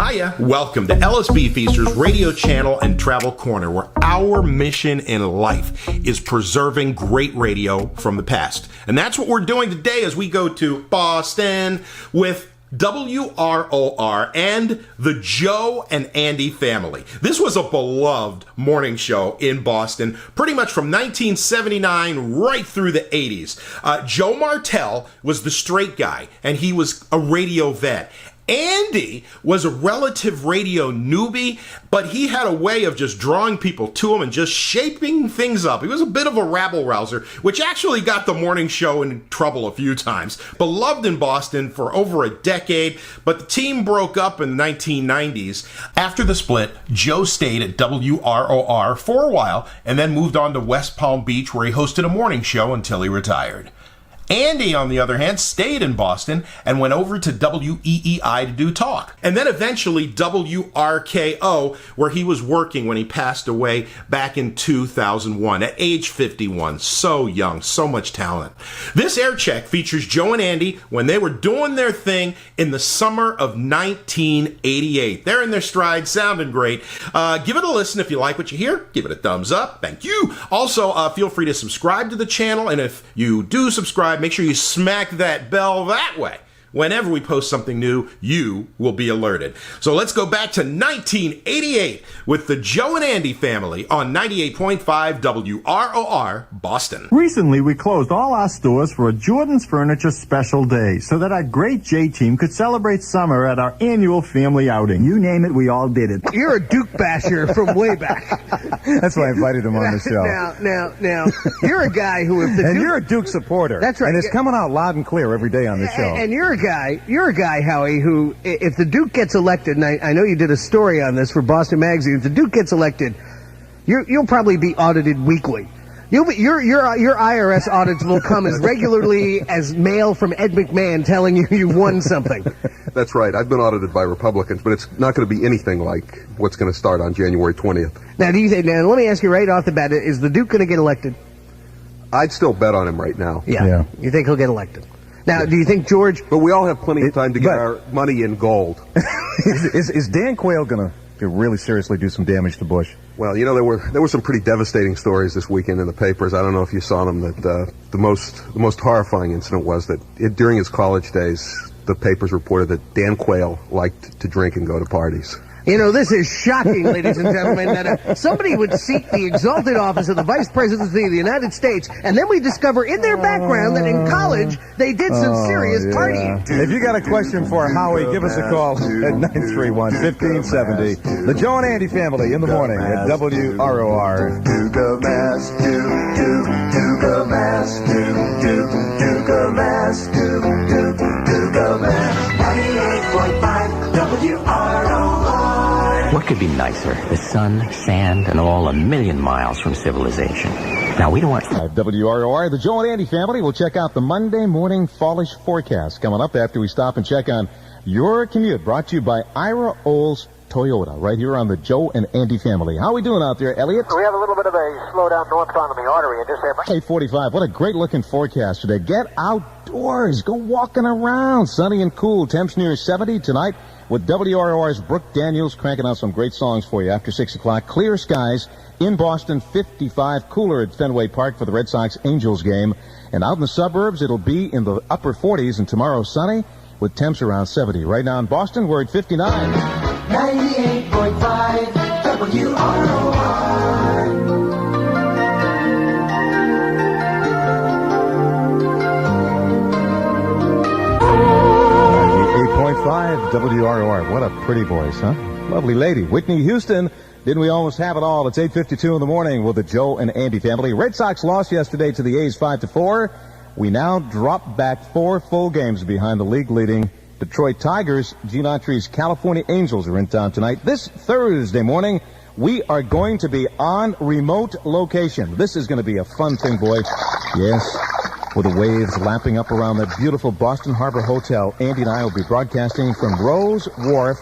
Hiya, welcome to LSB Feaster's radio channel and travel corner, where our mission in life is preserving great radio from the past. And that's what we're doing today as we go to Boston with WROR and the Joe and Andy family. This was a beloved morning show in Boston, pretty much from 1979 right through the 80s. Joe Martell was the straight guy, and he was a radio vet. Andy was a relative radio newbie, but he had a way of just drawing people to him and just shaping things up. He was a bit of a rabble-rouser, which actually got the morning show in trouble a few times. Beloved in Boston for over a decade, but the team broke up in the 1990s. After the split, Joe stayed at WROR for a while and then moved on to West Palm Beach, where he hosted a morning show until he retired. Andy, on the other hand, stayed in Boston and went over to WEEI to do talk. And then eventually WRKO, where he was working when he passed away back in 2001 at age 51. So young, so much talent. This Aircheck features Joe and Andy when they were doing their thing in the summer of 1988. They're in their stride, sounding great. Give it a listen if you like what you hear. Give it a thumbs up. Thank you. Also, feel free to subscribe to the channel. And if you do subscribe, make sure you smack that bell that way. Whenever we post something new, you will be alerted. So let's go back to 1988 with the Joe and Andy family on 98.5 WROR Boston. Recently, we closed all our stores for a Jordan's Furniture special day so that our great J team could celebrate summer at our annual family outing. You name it, we all did it. You're a Duke basher from way back. That's why I invited him on the show. Now, you're a guy who, if the And Duke, you're a Duke supporter. That's right. And it's coming out loud and clear every day on the show. And you're a guy, Howie, who, if the Duke gets elected, and I know you did a story on this for Boston Magazine, if the Duke gets elected, you'll probably be audited weekly. Your IRS audits will come as regularly as mail from Ed McMahon telling you you won something. That's right. I've been audited by Republicans, but it's not going to be anything like what's going to start on January 20th. Now, let me ask you right off the bat, is the Duke going to get elected? I'd still bet on him right now. Yeah. You think he'll get elected? Now, do you think George... But we all have plenty of time to get our money in gold. Is Dan Quayle going to really seriously do some damage to Bush? Well, you know, there were some pretty devastating stories this weekend in the papers. I don't know if you saw them. That the most horrifying incident was that during his college days, the papers reported that Dan Quayle liked to drink and go to parties. You know, this is shocking, ladies and gentlemen, that somebody would seek the exalted office of the Vice Presidency of the United States, and then we discover in their background that in college they did some serious partying. If you got a question for Howie, give us a call at 931-1570. The Joe and Andy family in the morning at WROR. Duga Mask, Duga Mask, Duga Mask, Duga Mask, 98.5 WROR. What could be nicer? The sun, sand, and all a million miles from civilization. Now, we don't want... WROR, the Joe and Andy family will check out the Monday morning fallish forecast coming up after we stop and check on your commute. Brought to you by Ira Olds Toyota, right here on the Joe and Andy family. How are we doing out there, Elliot? We have a little bit of a slowdown northbound on the artery. And just 8:45. What a great looking forecast today. Get outdoors. Go walking around. Sunny and cool. Temps near 70 tonight with WROR's Brooke Daniels cranking out some great songs for you after 6 o'clock. Clear skies in Boston, 55. Cooler at Fenway Park for the Red Sox-Angels game. And out in the suburbs, it'll be in the upper 40s. And tomorrow, sunny with temps around 70. Right now in Boston, we're at 59. 98.5 WROR. 98.5 WROR. What a pretty voice, huh? Lovely lady. Whitney Houston. Didn't we almost have it all? It's 8:52 in the morning with the Joe and Andy family. Red Sox lost yesterday to the A's 5-4. We now drop back 4 full games behind the league-leading Detroit Tigers. Gene Autry's California Angels are in town tonight. This Thursday morning, we are going to be on remote location. This is going to be a fun thing, boy. Yes, with the waves lapping up around that beautiful Boston Harbor Hotel. Andy and I will be broadcasting from Rose Wharf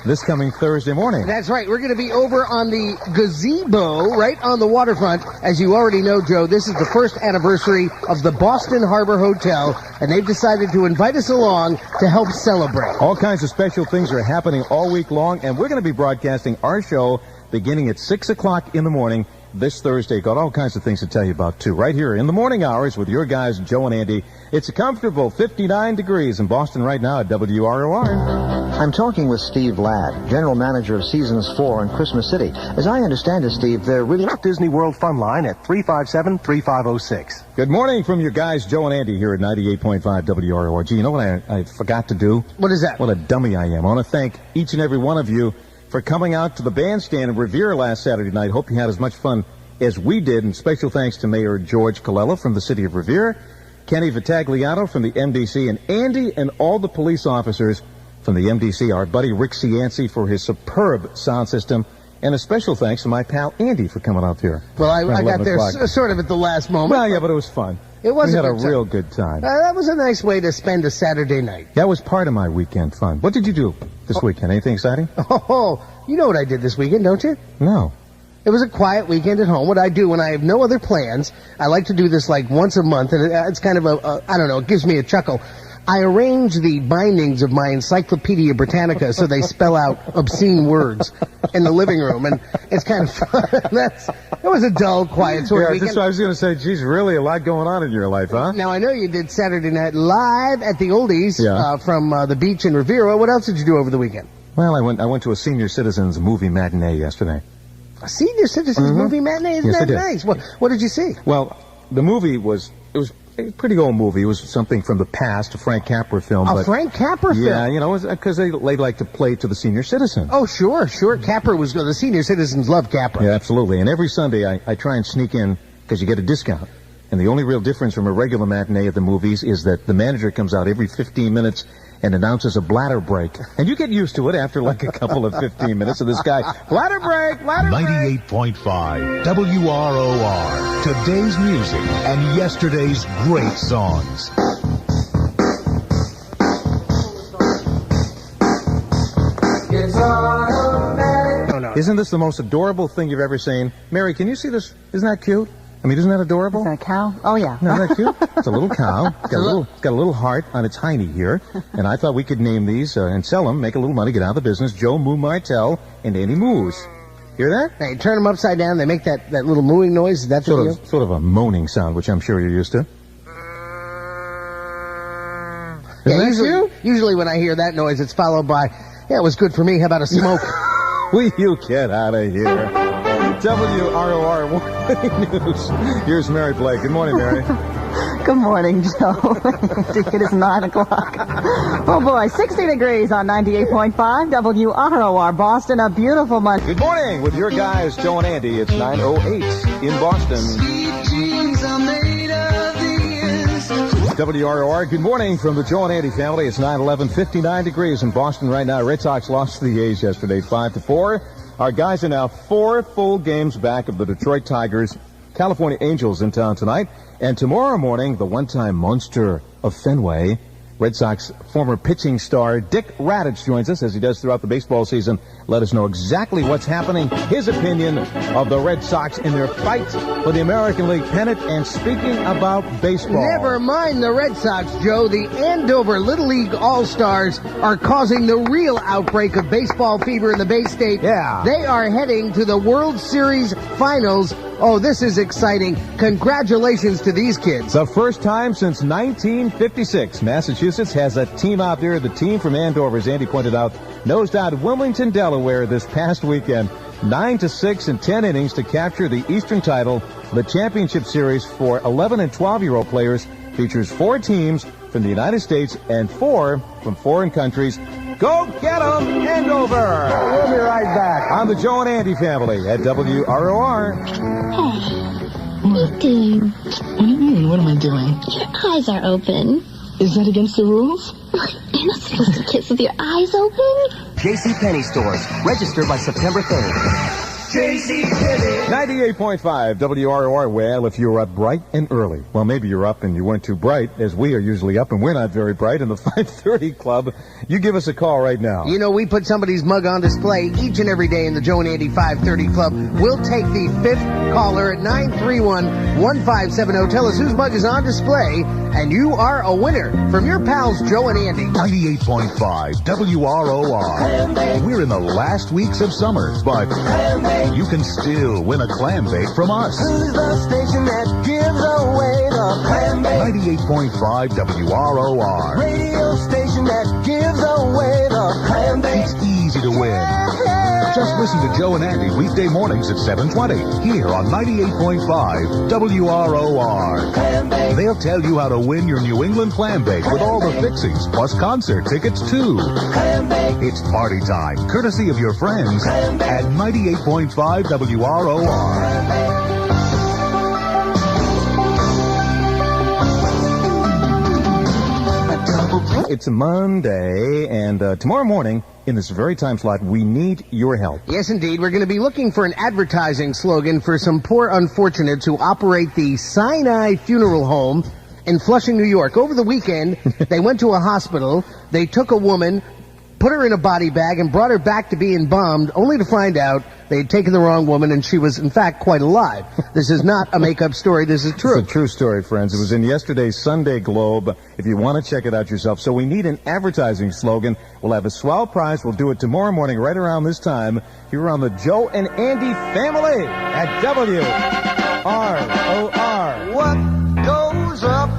this coming Thursday morning. That's right. We're going to be over on the gazebo, right on the waterfront. As you already know, Joe, this is the first anniversary of the Boston Harbor Hotel, and they've decided to invite us along to help celebrate. All kinds of special things are happening all week long, and we're going to be broadcasting our show beginning at 6 o'clock in the morning this Thursday. Got all kinds of things to tell you about, too, right here in the morning hours with your guys, Joe and Andy. It's a comfortable 59 degrees in Boston right now at WROR. I'm talking with Steve Ladd, General Manager of Seasons 4 in Christmas City. As I understand it, Steve, they're really... Disney World Fun Line at 357-3506. Good morning from your guys, Joe and Andy, here at 98.5 WROR. Gee, you know what I forgot to do? What is that? What a dummy I am. I want to thank each and every one of you for coming out to the bandstand in Revere last Saturday night. Hope you had as much fun as we did. And special thanks to Mayor George Colella from the city of Revere, Kenny Vitagliato from the MDC, and Andy and all the police officers from the MDC, our buddy Rick Cianci for his superb sound system, and a special thanks to my pal Andy for coming out here. Well, I got there sort of at the last moment. Well, yeah, but it was fun. It was We had a real good time. That was a nice way to spend a Saturday night. That was part of my weekend fun. What did you do this weekend? Anything exciting? Oh, you know what I did this weekend, don't you? No. It was a quiet weekend at home. What I do when I have no other plans, I like to do this like once a month, and it's kind of I don't know, it gives me a chuckle. I arrange the bindings of my Encyclopedia Britannica so they spell out obscene words in the living room, and it's kind of fun. It was a dull, quiet sort of weekend. That's what I was going to say. Geez, really a lot going on in your life, huh? Now, I know you did Saturday Night Live at the Oldies from the beach in Revere. What else did you do over the weekend? Well, I went to a senior citizens movie matinee yesterday. A senior citizens movie matinee? Isn't that nice? What did you see? Well, the movie was a pretty old movie. It was something from the past, a Frank Capra film. A Frank Capra film? Yeah, you know, because they like to play to the senior citizens. Oh, sure. Capra was good. The senior citizens love Capra. Yeah, absolutely. And every Sunday I try and sneak in because you get a discount. And the only real difference from a regular matinee at the movies is that the manager comes out every 15 minutes and announces a bladder break. And you get used to it after like a couple of 15 minutes of this guy, bladder break, bladder break. 98.5 WROR. Today's music and yesterday's great songs. Isn't this the most adorable thing you've ever seen? Mary, can you see this? Isn't that cute? I mean, isn't that adorable? Is that a cow? Oh, yeah. No, isn't that cute? It's a little cow. It's got a little heart on its hiney here. And I thought we could name these and sell them, make a little money, get out of the business. Joe Moo Martell and Andy Mose. Hear that? Hey, turn them upside down. They make that little mooing noise. Is that sort of a moaning sound, which I'm sure you're used to. Usually when I hear that noise, it's followed by, yeah, it was good for me. How about a smoke? Will you get out of here? WROR Morning News. Here's Mary Blake. Good morning, Mary. Good morning, Joe. It is 9 o'clock. Oh, boy. 60 degrees on 98.5 WROR Boston. A beautiful Monday. Good morning with your guys, Joe and Andy. It's 9:08 in Boston. WROR, good morning from the Joe and Andy family. It's 9/11, 59 degrees in Boston right now. Red Sox lost to the A's yesterday, 5-4. Our guys are now 4 full games back of the Detroit Tigers. California Angels in town tonight. And tomorrow morning, the one-time monster of Fenway, Red Sox former pitching star Dick Radich joins us, as he does throughout the baseball season. Let us know exactly what's happening, his opinion of the Red Sox in their fight for the American League pennant, and speaking about baseball. Never mind the Red Sox, Joe. The Andover Little League All-Stars are causing the real outbreak of baseball fever in the Bay State. Yeah. They are heading to the World Series Finals. Oh, this is exciting. Congratulations to these kids. The first time since 1956, Massachusetts has a team out there. The team from Andover, as Andy pointed out, nosed out Wilmington, Delaware this past weekend. 9-6 in 10 innings to capture the Eastern title. The championship series for 11 and 12-year-old players features 4 teams from the United States and 4 from foreign countries. Go get 'em, Andover! We'll be right back. On the Joe and Andy family at WROR. Hey, what are you doing? What do you mean, what am I doing? Your eyes are open. Is that against the rules? You're not supposed to kiss with your eyes open. JCPenney stores. Register by September 3rd. JCPenney. 98.5 WROR. Well, if you're up bright and early, well, maybe you're up and you weren't too bright, as we are usually up and we're not very bright in the 5:30 Club. You give us a call right now. You know, we put somebody's mug on display each and every day in the Joe and Andy 5:30 Club. We'll take the fifth caller at 931-1570. Tell us whose mug is on display, and you are a winner from your pals Joe and Andy. 98.5 WROR. We're in the last weeks of summer, but you can still win a clam bake from us. Who's the station that gives away the clam bake? 98.5 WROR. Radio station that gives away the clam bake. It's easy to win. Just listen to Joe and Andy weekday mornings at 7:20 here on 98.5 WROR. They'll tell you how to win your New England clam bake with all the fixings, plus concert tickets too. It's party time, courtesy of your friends at 98.5 WROR. It's a Monday, and tomorrow morning, in this very time slot, we need your help. Yes, indeed. We're going to be looking for an advertising slogan for some poor unfortunates who operate the Sinai Funeral Home in Flushing, New York. Over the weekend, they went to a hospital. They took a woman, put her in a body bag, and brought her back to be embalmed, only to find out they had taken the wrong woman, and she was, in fact, quite alive. This is not a make-up story. This is true. It's a true story, friends. It was in yesterday's Sunday Globe, if you want to check it out yourself. So we need an advertising slogan. We'll have a swell prize. We'll do it tomorrow morning right around this time here on the Joe and Andy family at WROR. What goes up?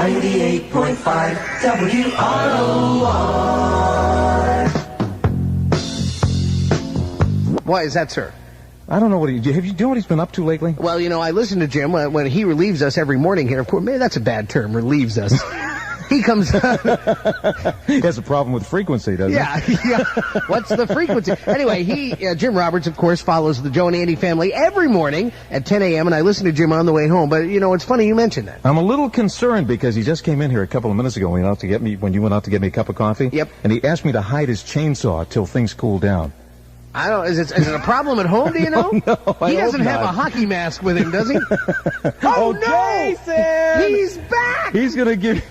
98.5 WROR. Why is that, sir? I don't know what do you know what he's been up to lately? Well, you know, I listen to Jim when he relieves us every morning here. Of course, maybe that's a bad term, relieves us. He comes He has a problem with frequency, doesn't he? Yeah. What's the frequency? Anyway, Jim Roberts, of course, follows the Joe and Andy family every morning at 10 a.m., and I listen to Jim on the way home. But, you know, it's funny you mentioned that. I'm a little concerned because he just came in here a couple of minutes ago when you went out to get me a cup of coffee. Yep. And he asked me to hide his chainsaw till things cool down. I don't. Is it a problem at home? Do you know? No, he doesn't have a hockey mask with him, does he? Oh no! Jason! He's back. He's gonna give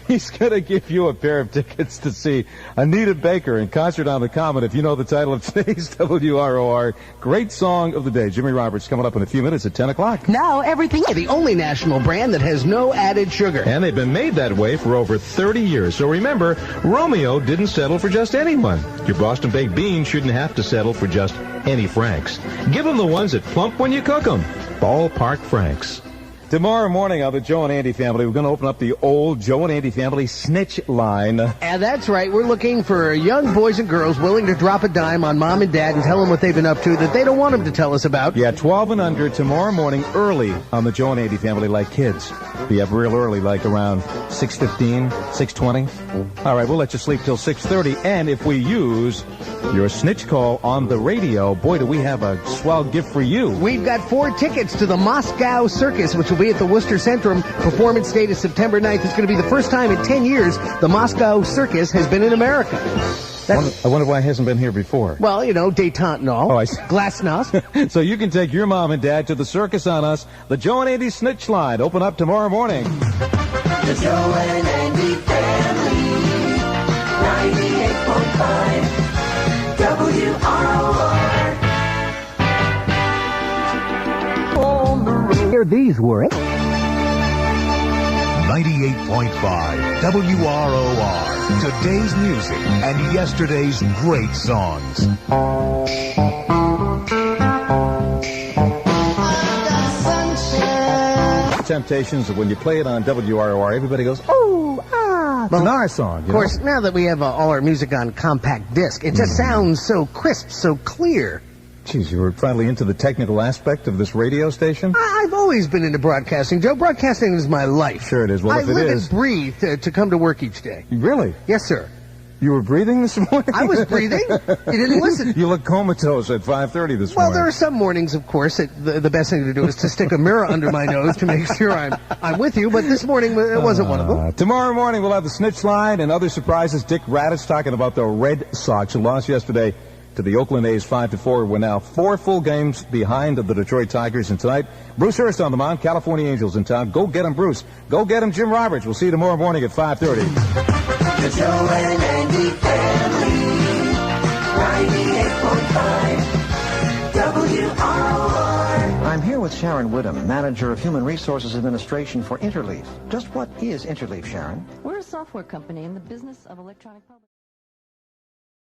you a pair of tickets to see Anita Baker in concert on the Common. If you know the title of today's WROR Great Song of the Day, Jimmy Roberts coming up in a few minutes at 10 o'clock. Now everything, the only national brand that has no added sugar, and they've been made that way for over 30 years. So remember, Romeo didn't settle for just anyone. Your Boston baked beans shouldn't have to settle for just any Franks. Give them the ones that plump when you cook them. Ballpark Franks. Tomorrow morning on the Joe and Andy family, we're going to open up the old Joe and Andy family snitch line. And that's right. We're looking for young boys and girls willing to drop a dime on mom and dad and tell them what they've been up to that they don't want them to tell us about. Yeah, 12 and under tomorrow morning early on the Joe and Andy family like kids. Be up real early, like around 6:15, 6:20. All right, we'll let you sleep till 6:30. And if we use your snitch call on the radio, boy, do we have a swell gift for you. We've got 4 tickets to the Moscow Circus, which will be at the Worcester Centrum. Performance date is September 9th. It's going to be the first time in 10 years the Moscow Circus has been in America. I wonder why it hasn't been here before. Well, you know, détente and all. Oh, I see. Glasnost. So you can take your mom and dad to the circus on us. The Joe and Andy Snitch Line. Open up tomorrow morning. The Joe and Andy family. 98.5 WROR. On the road. Here these were it. 98.5 WROR. Today's music and yesterday's great songs. Temptations, when you play it on WROR, everybody goes, oh, ah. It's an R song. Of course, now that we have all our music on compact disc, it just sounds so crisp, so clear. Geez, you were finally into the technical aspect of this radio station? I've always been into broadcasting, Joe. Broadcasting is my life. Sure it is. Well, I if it live is... and breathe to come to work each day. Really? Yes, sir. You were breathing this morning? I was breathing. You didn't listen. You look comatose at 5:30 this morning. Well, there are some mornings, of course, that the best thing to do is to stick a mirror under my nose to make sure I'm with you, but this morning it wasn't one of them. Tomorrow morning we'll have the snitch line and other surprises. Dick Raddatz talking about the Red Sox, who lost yesterday to the Oakland A's 5-4. We're now 4 full games behind of the Detroit Tigers. And tonight, Bruce Hurst on the mound, California Angels in town. Go get him, Bruce. Go get him, Jim Roberts. We'll see you tomorrow morning at 5:30. The Joe and Andy family, 98.5 WROR. I'm here with Sharon Whittam, Manager of Human Resources Administration for Interleaf. Just what is Interleaf, Sharon? We're a software company in the business of electronic publishing.